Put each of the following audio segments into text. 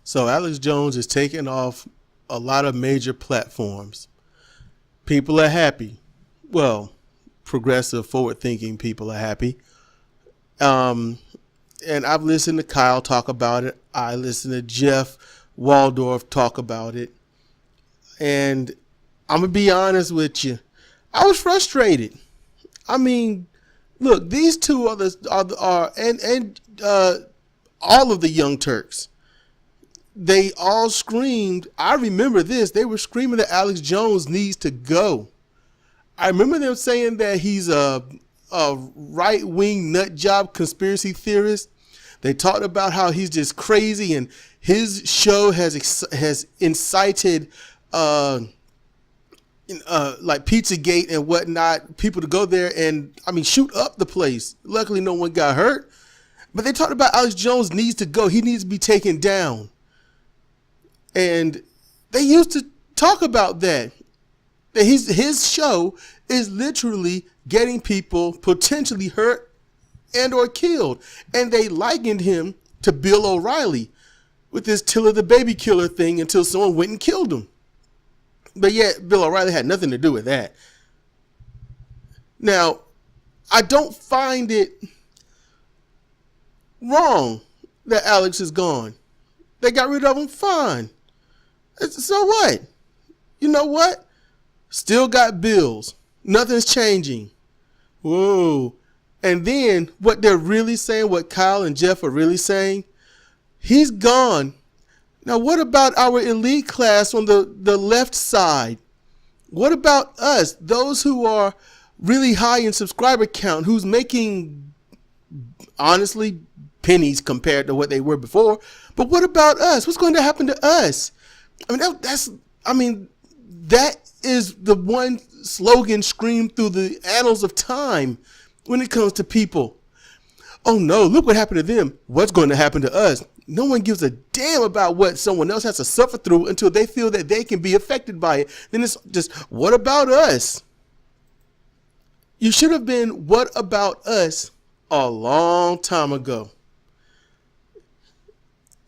So Alex Jones is taking off a lot of major platforms. People are happy. Well, progressive, forward-thinking people are happy. And I've listened to Kyle talk about it. I listened to Jeff Waldorf talk about it. And I'm going to be honest with you. I was frustrated. I mean, look, these two are all of the Young Turks. They all screamed. I remember this. They were screaming that Alex Jones needs to go. I remember them saying that he's a right-wing nut job conspiracy theorist. They talked about how he's just crazy and his show has incited like Pizzagate and whatnot, people to go there and shoot up the place. Luckily, no one got hurt. But they talked about Alex Jones needs to go. He needs to be taken down. And they used to talk about that. That his show is literally getting people potentially hurt and or killed. And they likened him to Bill O'Reilly with this Tiller the Baby Killer thing until someone went and killed him. But yet Bill O'Reilly had nothing to do with that. Now, I don't find it wrong that Alex is gone. They got rid of him, fine. So what? You know what? Still got bills. Nothing's changing. Whoa. And then what they're really saying, what Kyle and Jeff are really saying, he's gone. Now what about our elite class on the left side? What about us, those who are really high in subscriber count, who's making, honestly, pennies compared to what they were before? But what about us? What's going to happen to us? That is the one slogan screamed through the annals of time when it comes to people. Oh no, look what happened to them. What's going to happen to us? No one gives a damn about what someone else has to suffer through until they feel that they can be affected by it. Then it's just, what about us? You should have been, what about us, a long time ago.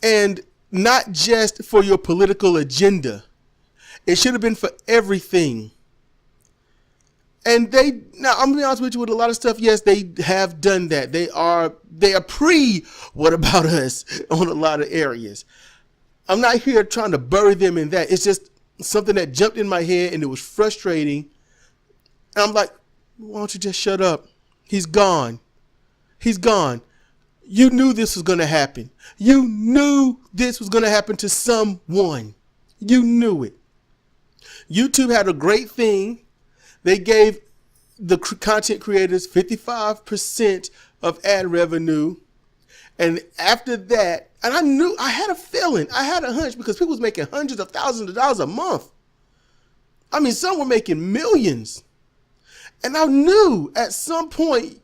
And not just for your political agenda. It should have been for everything. And now I'm gonna be honest with you, with a lot of stuff, yes, they have done that. They are what about us on a lot of areas. I'm not here trying to bury them in that. It's just something that jumped in my head and it was frustrating. And I'm like, why don't you just shut up? He's gone. He's gone. You knew this was going to happen. You knew this was going to happen to someone. You knew it. YouTube had a great thing. They gave the content creators 55% of ad revenue. And after that, and I had a feeling, I had a hunch, because people was making hundreds of thousands of dollars a month. Some were making millions. And I knew at some point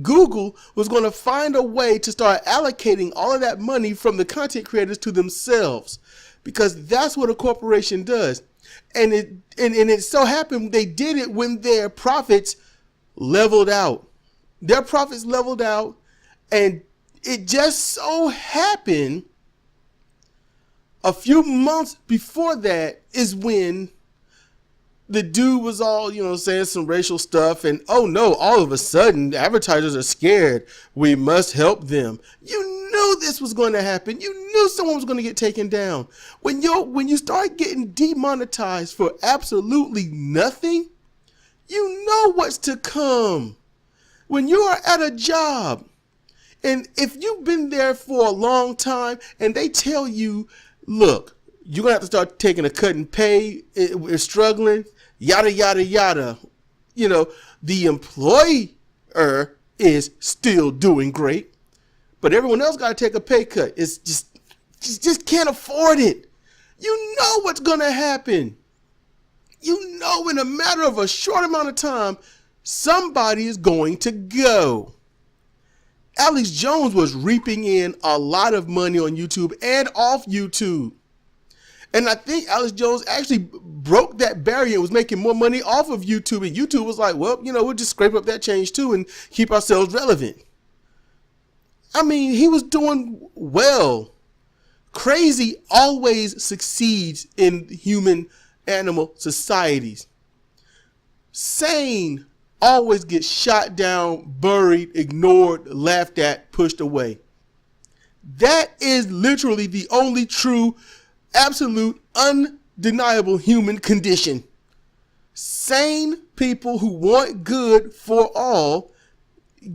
Google was going to find a way to start allocating all of that money from the content creators to themselves, because that's what a corporation does. And it so happened they did it when their profits leveled out. Their profits leveled out, and it just so happened a few months before that is when the dude was all, saying some racial stuff, and oh no, all of a sudden advertisers are scared. We must help them. You knew this was going to happen. You knew someone was going to get taken down. When you start getting demonetized for absolutely nothing, you know what's to come. When you are at a job, and if you've been there for a long time and they tell you, look, you're going to have to start taking a cut in pay, we're struggling, yada, yada, yada. The employer is still doing great, but everyone else got to take a pay cut. It's just can't afford it. You know what's going to happen. You know, in a matter of a short amount of time, somebody is going to go. Alex Jones was reaping in a lot of money on YouTube and off YouTube. And I think Alex Jones actually broke that barrier and was making more money off of YouTube. And YouTube was like, well, we'll just scrape up that change too and keep ourselves relevant. He was doing well Crazy always succeeds in human animal societies. Sane always gets shot down, buried, ignored, laughed at, pushed away. That is literally the only true, absolute, undeniable human condition. Sane people who want good for all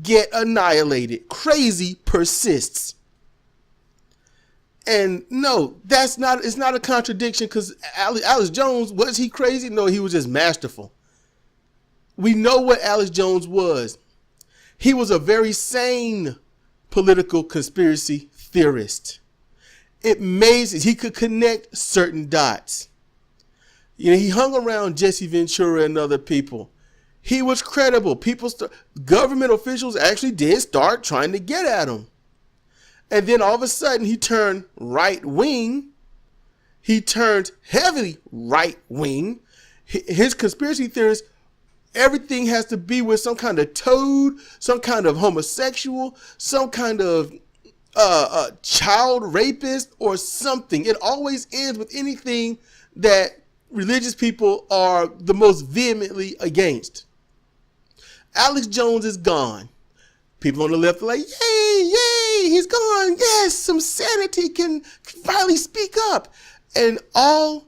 get annihilated. Crazy persists. And no, it's not a contradiction, because Alex Jones, was he crazy? No, he was just masterful. We know what Alex Jones was. He was a very sane political conspiracy theorist. It amazes. He could connect certain dots. He hung around Jesse Ventura and other people. He was credible. Government officials actually did start trying to get at him. And then all of a sudden he turned right wing. He turned heavily right wing. His conspiracy theorists, everything has to be with some kind of toad, some kind of homosexual, some kind of child rapist or something. It always ends with anything that religious people are the most vehemently against. Alex Jones is gone. People on the left are like, yay, yay, he's gone. Yes, some sanity can finally speak up. And all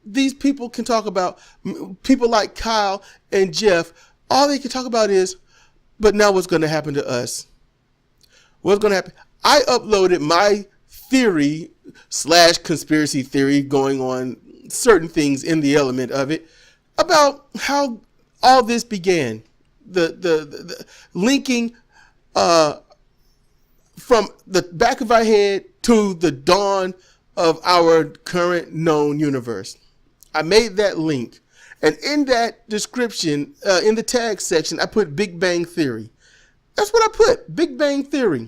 these people can talk about, people like Kyle and Jeff, all they can talk about is, but now what's going to happen to us? What's going to happen? I uploaded my theory / conspiracy theory going on certain things in the element of it about how all this began. The linking from the back of our head to the dawn of our current known universe. I made that link. And in that description, in the tag section, I put Big Bang Theory. That's what I put, Big Bang Theory.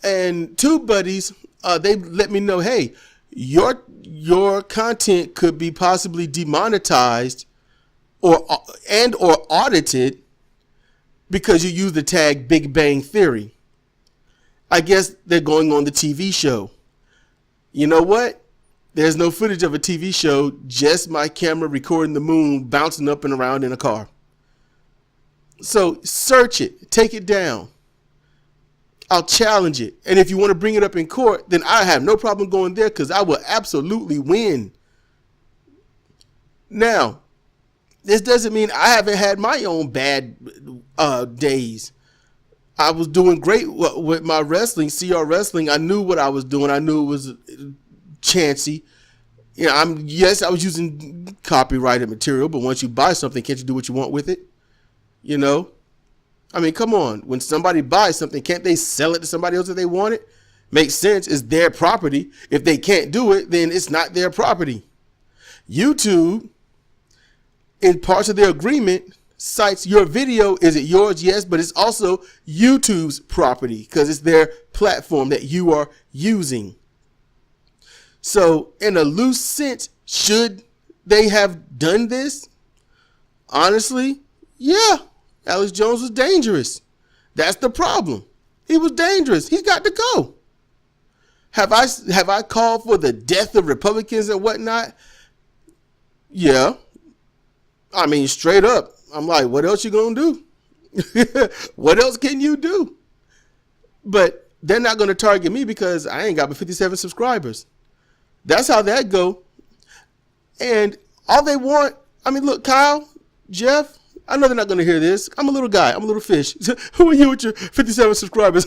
And two buddies, they let me know, hey, your content could be possibly demonetized or audited because you use the tag Big Bang Theory. I guess they're going on the TV show. You know what? There's no footage of a TV show, just my camera recording the moon bouncing up and around in a car. So search it, take it down. I'll challenge it. And if you want to bring it up in court, then I have no problem going there, because I will absolutely win. Now, this doesn't mean I haven't had my own bad days. I was doing great with my wrestling, CR Wrestling. I knew what I was doing. I knew it was chancy. I was using copyrighted material, but once you buy something, can't you do what you want with it? I mean, come on. When somebody buys something, can't they sell it to somebody else if they want it? Makes sense. It's their property. If they can't do it, then it's not their property. YouTube, in parts of their agreement, cites your video. Is it yours? Yes, but it's also YouTube's property because it's their platform that you are using. So in a loose sense, should they have done this? Honestly, yeah. Alex Jones was dangerous. That's the problem. He was dangerous. He's got to go. Have I called for the death of Republicans and whatnot? Yeah. I mean, straight up. I'm like, what else you gonna do? What else can you do? But they're not gonna target me because I ain't got but 57 subscribers. That's how that go. And all they want, I mean, look, Kyle, Jeff, I know they're not going to hear this. I'm a little guy. I'm a little fish. Who are you with your 57 subscribers?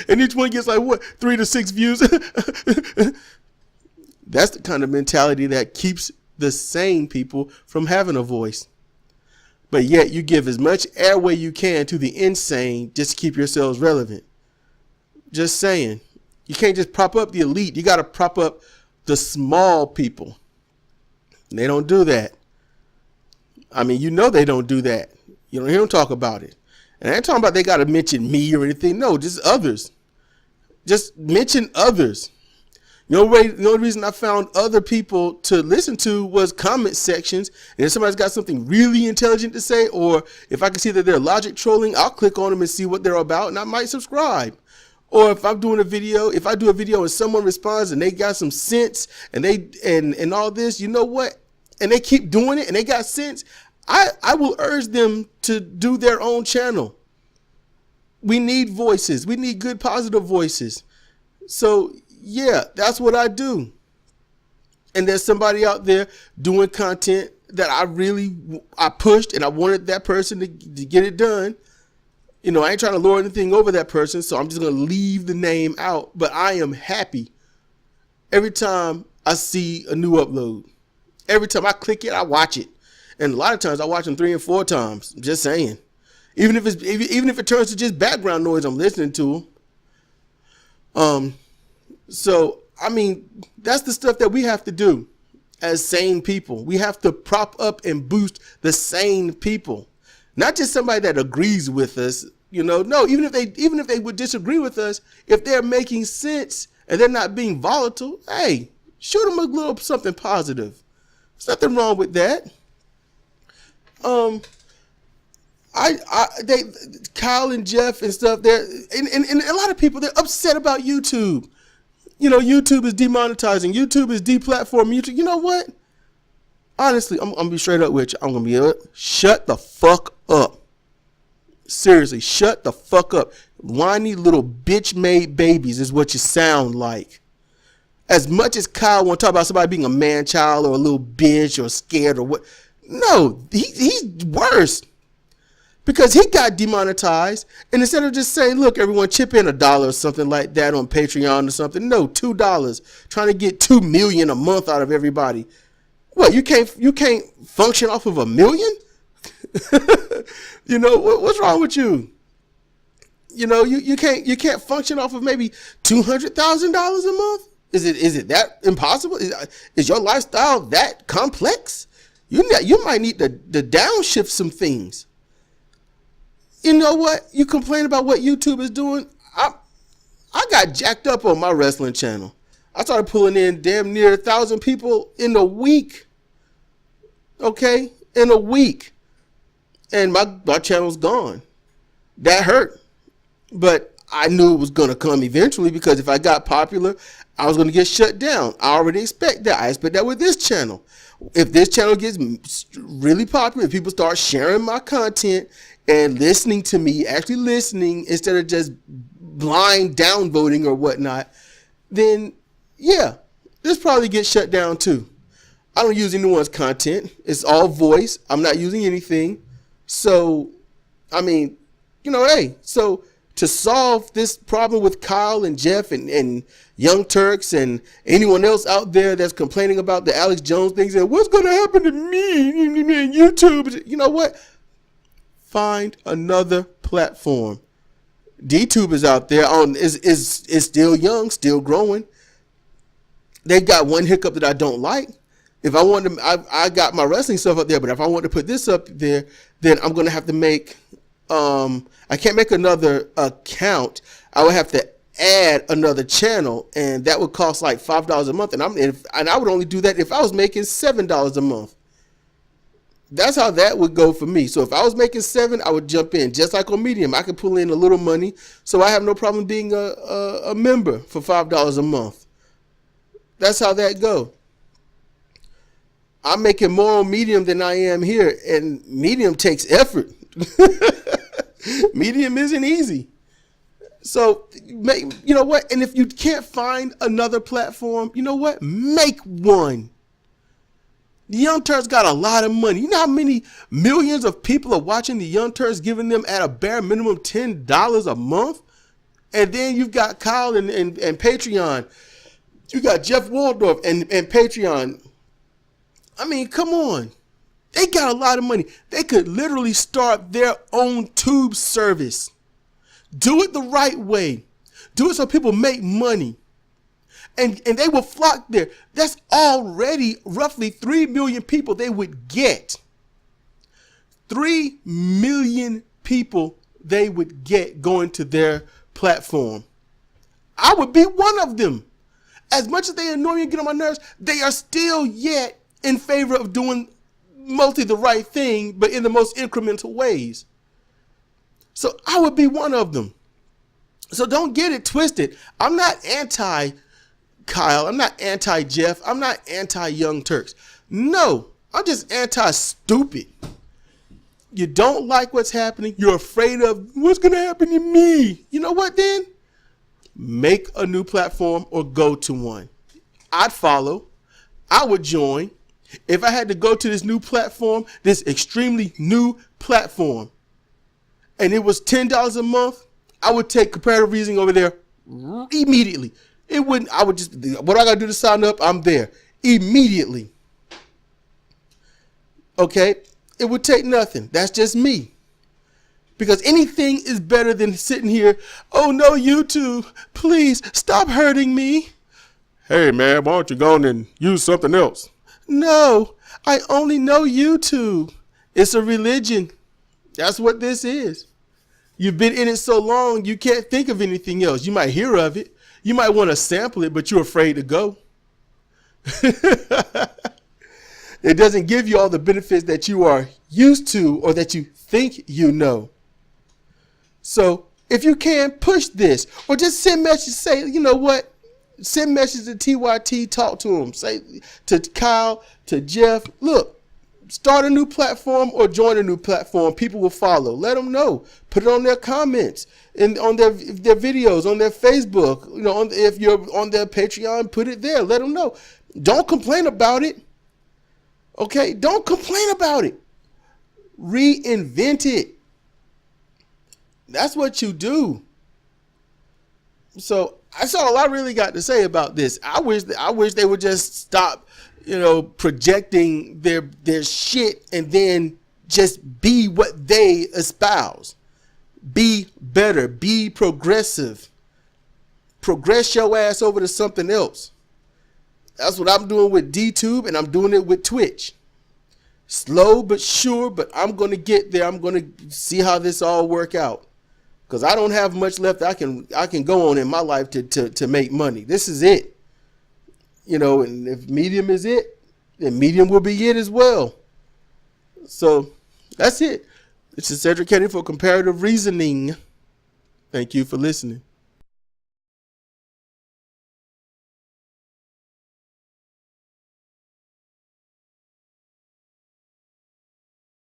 And each one gets like, what, 3 to 6 views? That's the kind of mentality that keeps the sane people from having a voice. But yet you give as much airway you can to the insane just to keep yourselves relevant. Just saying. You can't just prop up the elite. You got to prop up the small people. They don't do that. I mean, they don't do that. You don't hear them talk about it. And I ain't talking about they got to mention me or anything. No, just others. Just mention others. The only reason I found other people to listen to was comment sections. And if somebody's got something really intelligent to say, or if I can see that they're logic trolling, I'll click on them and see what they're about, and I might subscribe. Or if I'm doing a video, if I do a video and someone responds and they got some sense and and all this, you know what? And they keep doing it and they got sense, I will urge them to do their own channel. We need voices. We need good, positive voices. So yeah, that's what I do. And there's somebody out there doing content that I pushed and I wanted that person to get it done. You know, I ain't trying to lord anything over that person, so I'm just going to leave the name out. But I am happy every time I see a new upload. Every time I click it, I watch it. And a lot of times I watch them 3 and 4 times. I'm just saying. Even if it turns to just background noise, I'm listening to them. So, I mean, that's the stuff that we have to do as sane people. We have to prop up and boost the sane people. Not just somebody that agrees with us, you know. No, even if they would disagree with us, if they're making sense and they're not being volatile, hey, shoot them a little something positive. There's nothing wrong with that. Kyle and Jeff and stuff, and a lot of people, they're upset about YouTube. You know, YouTube is demonetizing. YouTube is deplatforming YouTube. You know what? Honestly, I'm going to be straight up with you. I'm going to be shut the fuck up. Seriously, shut the fuck up. Whiny little bitch-made babies is what you sound like. As much as Kyle want to talk about somebody being a man-child or a little bitch or scared or what. No, he's worse. Because he got demonetized, and instead of just saying, look, everyone chip in $1 or something like that on Patreon or something, no, $2, trying to get 2 million a month out of everybody. What, you can't function off of $1 million? You know, what's wrong with you? You know, you can't function off of maybe $200,000 a month? Is it that impossible? Is your lifestyle that complex? You might need to downshift some things. You know what? You complain about what YouTube is doing. I got jacked up on my wrestling channel. I started pulling in damn near 1,000 people in a week. Okay? In a week. And my channel's gone. That hurt. But I knew it was going to come eventually, because if I got popular, I was going to get shut down. I already expect that. I expect that with this channel. If this channel gets really popular, if people start sharing my content and listening to me, actually listening instead of just blind downvoting or whatnot, then yeah, this probably gets shut down too. I don't use anyone's content. It's all voice. I'm not using anything. So, I mean, you know, hey, so to solve this problem with Kyle and Jeff and Young Turks and anyone else out there that's complaining about the Alex Jones things and what's going to happen to me and YouTube, you know what? Find another platform. DTube is out there is still young, still growing. They've got one hiccup that I don't like. If I want to, I got my wrestling stuff up there, but if I want to put this up there, then I'm going to have to make, I can't make another account. I would have to add another channel, and that would cost like $5 a month. And I would only do that if I was making $7 a month. That's how that would go for me. So if I was making $7, I would jump in. Just like on Medium, I could pull in a little money. So I have no problem being a member for $5 a month. That's how that go. I'm making more on Medium than I am here, and Medium takes effort. Medium isn't easy. So, you know what? And if you can't find another platform, you know what? Make one. The Young Turks got a lot of money. You know how many millions of people are watching the Young Turks, giving them at a bare minimum $10 a month? And then you've got Kyle and Patreon. You got Jeff Waldorf and Patreon. I mean, come on. They got a lot of money. They could literally start their own tube service. Do it the right way. Do it so people make money. And they will flock there. That's already roughly 3 million people they would get. 3 million people they would get going to their platform. I would be one of them. As much as they annoy me and get on my nerves, they are still yet in favor of doing mostly the right thing, but in the most incremental ways. So I would be one of them. So don't get it twisted. I'm not anti Kyle. I'm not anti Jeff. I'm not anti Young Turks. No, I'm just anti stupid. You don't like what's happening. You're afraid of what's going to happen to me. You know what then? Make a new platform or go to one. I'd follow. I would join. If I had to go to this new platform, this extremely new platform, and it was $10 a month, I would take comparative reasoning over there immediately. It wouldn't, I would just, what I got to do to sign up? I'm there immediately. Okay? It would take nothing. That's just me. Because anything is better than sitting here, oh no, YouTube, please stop hurting me. Hey man, why don't you go on and use something else? No, I only know YouTube. It's a religion. That's what this is. You've been in it so long, you can't think of anything else. You might hear of it. You might want to sample it, but you're afraid to go. It doesn't give you all the benefits that you are used to or that you think you know. So if you can, push this or just send messages, say, you know what? Send messages to TYT, talk to them. Say to Kyle, to Jeff, look, start a new platform or join a new platform. People will follow. Let them know. Put it on their comments and on their videos, on their Facebook. You know, if you're on their Patreon, put it there. Let them know. Don't complain about it. Okay? Don't complain about it. Reinvent it. That's what you do. So that's all I really got to say about this. I wish they would just stop, projecting their shit and then just be what they espouse. Be better. Be progressive. Progress your ass over to something else. That's what I'm doing with DTube, and I'm doing it with Twitch. Slow but sure, but I'm going to get there. I'm going to see how this all work out. Because I don't have much left I can go on in my life to make money. This is it. And if Medium is it, then Medium will be it as well. So that's it. This is Cedric Kennedy for Comparative Reasoning. Thank you for listening.